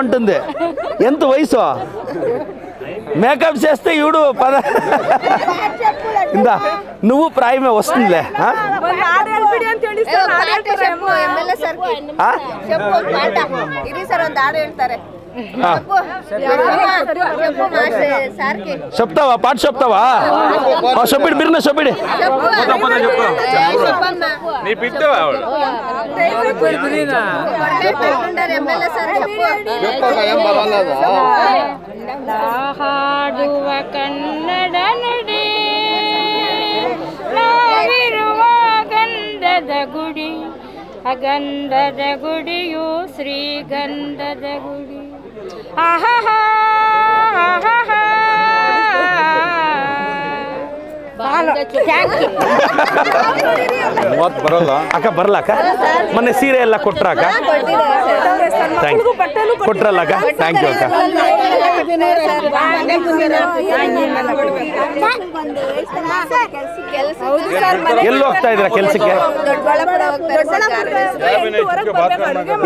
ఉంటుంది. ఎంత వయసు? మేకప్ చేస్తే ఈడు పద ఇందా నువ్వు ప్రాయమే వస్తుందిలే. చెప్తావా? పాట చెప్తావా? చెప్పిడు బిర్న చెప్పిడి ಹಾಡುವ ಕನ್ನಡ ನುಡಿ ನಾವಿರುವ ಗಂಧದ ಗುಡಿ ಅಗಂಧದ ಗುಡಿಯು ಶ್ರೀಗಂಧದ ಗುಡಿ ಆಹಾ ಬರಲ್ಲ ಅಕ್ಕ ಬರಲ್ಲ ಅಕ್ಕ ಮೊನ್ನೆ ಸೀರೆ ಎಲ್ಲ ಕೊಟ್ರ ಅಕ್ಕ ಕೊಟ್ರಲ್ಲ ಅಕ್ಕ ಥ್ಯಾಂಕ್ ಯು ಅಕ್ಕ ಎಲ್ಲಿ ಹೋಗ್ತಾ ಇದ್ರ ಕೆಲ್ಸಕ್ಕೆ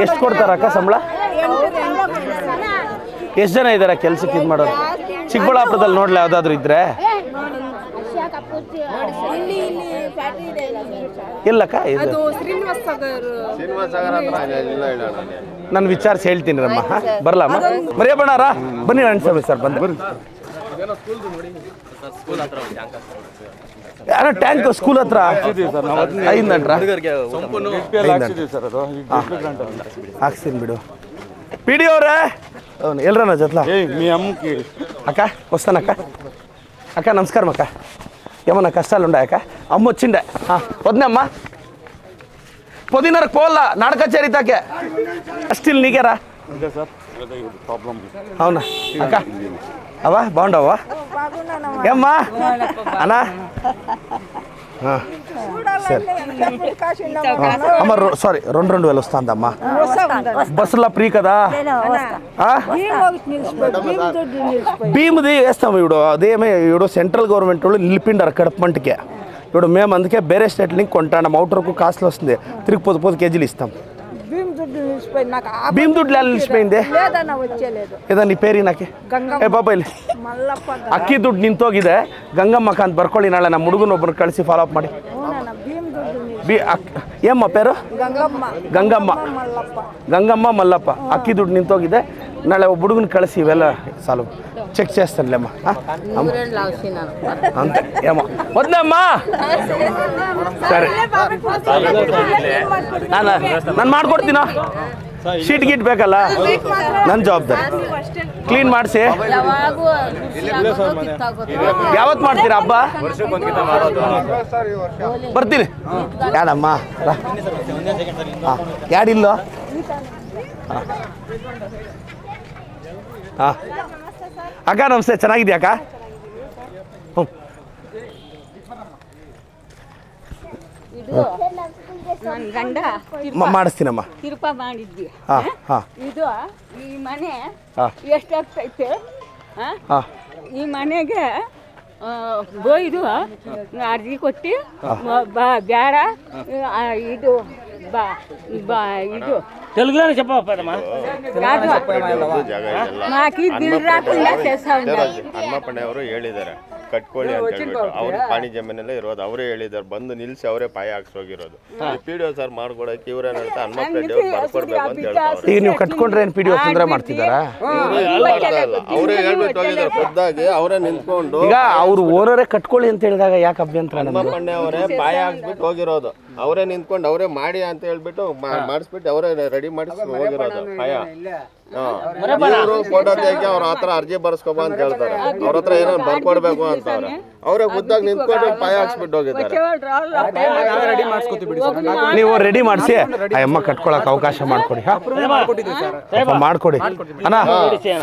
ಎಷ್ಟು ಕೊಡ್ತಾರ ಅಕ್ಕ ಸಂಬಳ ಎಷ್ಟು ಜನ ಇದಾರ ಕೆಲ್ಸಕ್ಕೆ ಇದು ಮಾಡೋರು ಚಿಕ್ಕಬಳ್ಳಾಪುರದಲ್ಲಿ ನೋಡ್ಲಿ ಯಾವ್ದಾದ್ರು ಇದ್ರೆ ಎಲ್ಲಕ್ಕ ಇದು ನಾನು ವಿಚಾರಿಸಿ ಹೇಳ್ತೀನಿ ರಮ್ಮ ಬರಲಮ್ಮ ಮರಿಯಬಣ್ಣಾರ ಬನ್ನಿ ಅನ್ಸಮಿ ಸರ್ ಬಂದ ಟ್ಯಾಂಕ್ ಸ್ಕೂಲ್ ಹತ್ರ ಹಾಕ್ಸ್ತೀನಿ ಬಿಡು ಪಿ ಡಿ ಅವ್ರೆ ಎಲ್ರನ ಜೊತ್ಲ అక్క వస్తానక్క అక్క నమస్కారం అక్క ఏమన్నా కష్టాలు ఉన్నాయక్క అమ్మ వచ్చిండే వద్దమ్మా పొద్దున్నరకు పోవాలా నాడ కచేరీ తాకే స్టిల్ నీకేరా అవునా అక్క అవా బాగుండవా ఏమ్మా అన్నా సరే అమ్మ సారీ 2,000 వస్తుందమ్మా బస్సులో ఫ్రీ కదా భీముది వేస్తాము ఇప్పుడు అదేమే ఇప్పుడు సెంట్రల్ గవర్నమెంట్ వాళ్ళు నిలిపిండారు కడప మంటకే ఇప్పుడు మేము అందుకే వేరే స్టేట్ లింక్ కొంటాం అవుటర్కు కాస్ట్లు వస్తుంది తిరిగి 10 కేజీలు ఇస్తాం భీమ్ దుడ్లు ఎలా నిలిచిపోయింది ఏదా నీ పేరు నాಕೆ ಏ ಬಾಬಾಯ್ ಅಕ್ಕಿ ದುಡ್ಡು ನಿಂತೋಗಿದೆ ಗಂಗಮ್ಮಕ್ಕ ಅಂತ ಬರ್ಕೊಳ್ಳಿ ನಾಳೆ ನಮ್ಮ ಹುಡುಗನೊಬ್ಬರು ಕಳಿಸಿ ಫಾಲೋ ಅಪ್ ಮಾಡಿ ಏಮ್ಮ ಪೇರು ಗಂಗಮ್ಮ ಗಂಗಮ್ಮ ಮಲ್ಲಪ್ಪ ಅಕ್ಕಿ ದುಡ್ಡು ನಿಂತೋಗಿದೆ ನಾಳೆ ಒಬ್ಬ ಹುಡುಗನ ಕಳಿಸಿ ಇವೆಲ್ಲ ಸಾಲು ಚೆಕ್ చేస్తానులేಮ್ಮ అంతే ఏమో వద్దమ్మా సరే ನಾನು ಮಾಡ್ಕೊಡ್ತೀನೋ ಶೀಟ್ ಗೀಟ್ ಬೇಕಲ್ಲ ನನ್ನ ಜವಾಬ್ದಾರಿ ಕ್ಲೀನ್ ಮಾಡಿಸಿ ಯಾವತ್ತು ಮಾಡ್ತೀರಾ ಹಬ್ಬ ಬರ್ತೀನಿ ಯಾಡಮ್ಮ ಯಾಡಿಲ್ಲೋ ಹಾಂ ಅಕ್ಕ ನಮಸ್ತೆ ಚೆನ್ನಾಗಿದ್ಯಾ ಅಕ್ಕ ಮಾಡಿಸ್ತೀನಮ್ಮ ತಿರುಪ ಮಾಡಿದ್ವಿ ಇದು ಈ ಮನೆ ಎಷ್ಟಾಗ್ತೈತೆ ಈ ಮನೆಗೆ ಬೋಯ್ದು ಅರ್ಜಿ ಕೊಟ್ಟು ಬೇಡ ಇದು ಇದು తెలుగులోనే చెప్పమ్మా మాకు బిల్ రాకుండా చేస్తాం ಹನುಮಪ್ಪಣ್ಣ ಅವರು ಹೇಳಿದ್ದಾರೆ ಕಟ್ಕೊಳ್ಳಿ ಅಂತ ಹೇಳ್ಬಿಟ್ಟು ಅವ್ರ ಪಾಣಿ ಜಮೀನಲ್ಲೇ ಇರೋದು ಅವರೇ ಹೇಳಿದ್ದಾರೆ ಬಂದು ನಿಲ್ಸಿ ಅವರೇ ಪಾಯ ಹಾಕ್ಸೋಗಿರೋದು ಪಿಡಿಒ ಸರ್ ಮಾಡ್ಕೊಡಕ್ಕೆ ಇವ್ರೇನ್ ಹೇಳ್ತಾ ಹನುಮಪ್ಪ ರೆಡ್ಡಿ ಅವ್ರು ಬರ್ಕೊಡ್ಬೇಕು ಅಂತ ಹೇಳ್ತಾರೆ ಈಗ ನೀವು ಕಟ್ಕೊಂಡ್ರೆ ಏನು ಪಿಡಿಒ ತೊಂದರೆ ಮಾಡ್ತಿದ್ದಾರಾ ಅವರೇ ಹೇಳ್ಬಿಟ್ಟು ಹೋಗಿದ್ದಾರೆ ಖುದ್ದಾಗಿ ಅವರೇ ನಿಂತ್ಕೊಂಡು ಈಗ ಅವ್ರು ಓನರೇ ಕಟ್ಕೊಳ್ಳಿ ಅಂತ ಹೇಳಿದಾಗ ಯಾಕೆ ಅಭ್ಯಂತರ ಹನುಮಪ್ಪಣ್ಣ ಅವರೇ ಪಾಯ ಹಾಕ್ಬಿಟ್ಟು ಹೋಗಿರೋದು ಅವರೇ ನಿಂತ್ಕೊಂಡು ಅವರೇ ಮಾಡಿ ಅಂತ ಹೇಳ್ಬಿಟ್ಟು ಮಾಡಿಸ್ಬಿಟ್ಟು ಅವರೇ ರೆಡಿ ಮಾಡಿಸಿ ಹೋಗಿರೋದು ಪಾಯ ಫೋಟೋ ತೆಗಿ ಅವ್ರ ಹತ್ರ ಅರ್ಜಿ ಬರ್ಸ್ಕೊಬ ಅಂತ ಹೇಳ್ತಾರೆ ಅವ್ರ ಹತ್ರ ಏನೋ ಬರ್ಕೊಡ್ಬೇಕು ಅಂತ ಅವರೇ ಖುದ್ದಾಗಿ ನಿಂತ್ಕೊಂಡು ಪಾಯ ಹಾಕ್ಸ್ಬಿಟ್ಟು ಹೋಗಿದ್ದಾರೆ ನೀವು ರೆಡಿ ಮಾಡಿಸಿ ಆ ಅಮ್ಮ ಕಟ್ಕೊಳಕ್ ಅವಕಾಶ ಮಾಡ್ಕೊಡಿ ಮಾಡ್ಕೊಡಿ ಅಣ್ಣ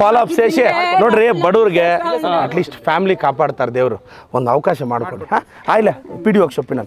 ಫಾಲೋ ಅಪ್ ಸೇಸಿ ನೋಡ್ರಿ ಬಡವ್ರಿಗೆ ಅಟ್ಲೀಸ್ಟ್ ಫ್ಯಾಮಿಲಿ ಕಾಪಾಡ್ತಾರೆ ದೇವ್ರು ಒಂದು ಅವಕಾಶ ಮಾಡ್ಕೊಡಿ ಆಯ್ಲೆ ಪಿ ಡಿ ಒ ಶೊಪ್ಪಿನ